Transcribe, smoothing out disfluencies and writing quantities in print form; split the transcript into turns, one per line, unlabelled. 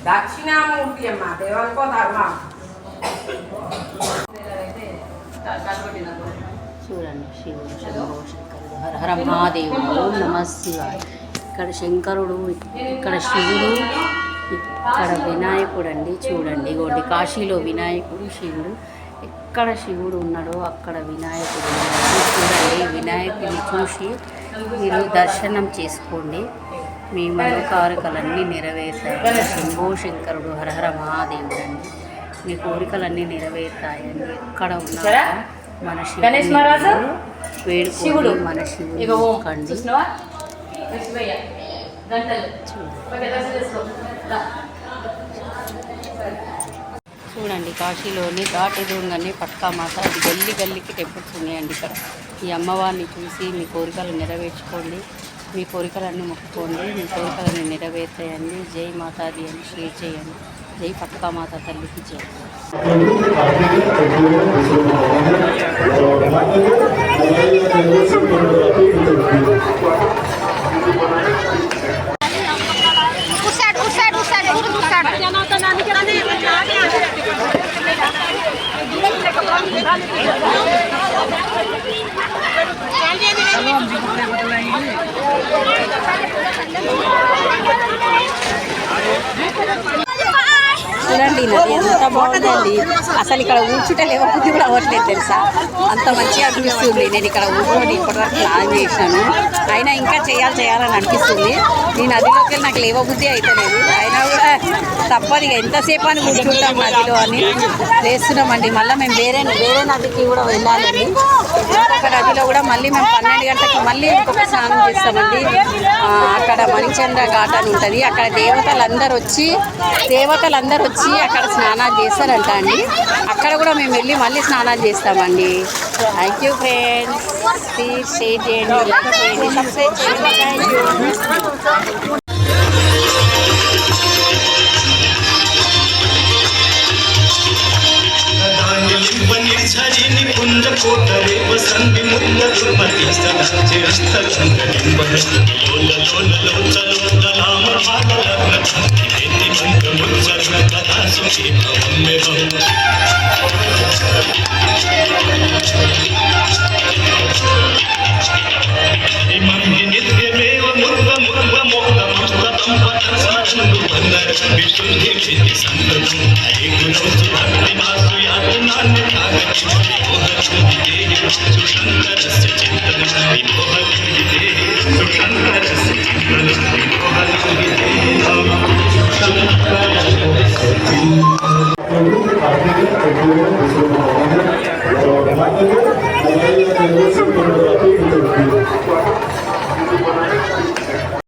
దక్షిణామూర్తి అమ్మ దేవాలకో ధర్మ
చూడండి శివుడు శంభో శంకరుడు హర హర మహాదేవుడు ఓం నమ శివాయ. ఇక్కడ శంకరుడు, ఇక్కడ శివుడు, ఇక్కడ వినాయకుడు అండి. చూడండి ఇగోండి కాశీలో వినాయకుడు శివుడు, ఎక్కడ శివుడు ఉన్నాడో అక్కడ వినాయకుడు ఉన్నాడు. చూడండి వినాయకుడిని చూసి మీరు దర్శనం చేసుకోండి, మీ మనోకారికలన్నీ నెరవేరుతాయి. శంభో శంకరుడు హర హర మహాదేవుడు అండి. మీ కోరికలన్నీ నెరవేరుతాయండి. ఎక్కడ ఉన్నారో మన శివుడు వేడుకోండి, మన శివుడు కండి. చూడండి కాశీలోని ఘాటి దూరంగానే పట్కామాత, అది గల్లి గల్లికి టెంపుల్స్ ఉన్నాయండి. ఇక్కడ ఈ అమ్మవారిని చూసి మీ కోరికలు నెరవేర్చుకోండి, మీ కోరికలన్నీ మొక్కుకోండి, మీ కోరికలన్నీ నెరవేర్తాయండి. జై మాతాది అని షేర్ చేయండి. జై పట్కామాత తల్లికి జై. చూడండి నది ఎంత బాగుందండి. అసలు ఇక్కడ కూర్చుంటే లేవబుద్ధి కూడా అవ్వట్లేదు తెలుసా, అంత మంచిగా అనిపిస్తుంది. నేను ఇక్కడ కూర్చొని ఇప్పటివరకు ప్లాన్ చేశాను, అయినా ఇంకా చేయాలని అనిపిస్తుంది. ఈ నదిలోకి వెళ్ళి నాకు లేవబుద్ధి అయితలేదు, అయినా కూడా తప్పదు ఇక ఎంతసేపు అని కూర్చుంటాం నదిలో అని వేస్తున్నామండి. మళ్ళీ మేము వేరే నదికి కూడా వెళ్ళాలండి. ఇంకొక నదిలో కూడా మళ్ళీ మేము 12 గంటలకు మళ్ళీ ఇంకొక స్నానం చేస్తామండి. అక్కడ మణిచంద్ర ఘాట్ అని ఉంటుంది, అక్కడ దేవతలందరూ వచ్చి అక్కడ స్నానాలు చేస్తారంట అండి. అక్కడ కూడా మేము వెళ్ళి మళ్ళీ స్నానాలు చేస్తామండి. Thank you friends, please share చేయండి, లైక్ చేయండి, సబ్స్క్రైబ్ చేయండి. Thank you.
झरी कुंज कोटरे वसंती मुंद दुर्मती सदाचे हस्तचंद्र लोल लोल लोल लोल नाम भागलग्न देती मंग मुंजर कथा सुखी भवन में इमं नित्य मेव मुर्ग मुर्ग मोक्ष मुस्ततं पठन साचंदु बंदर विशुद्धि विधि संततं हरे गुरु भक्ति वासु यातु नान्य सुशंकरस्य चिंतनं विमोहते सुशंकरस्य चिंतनं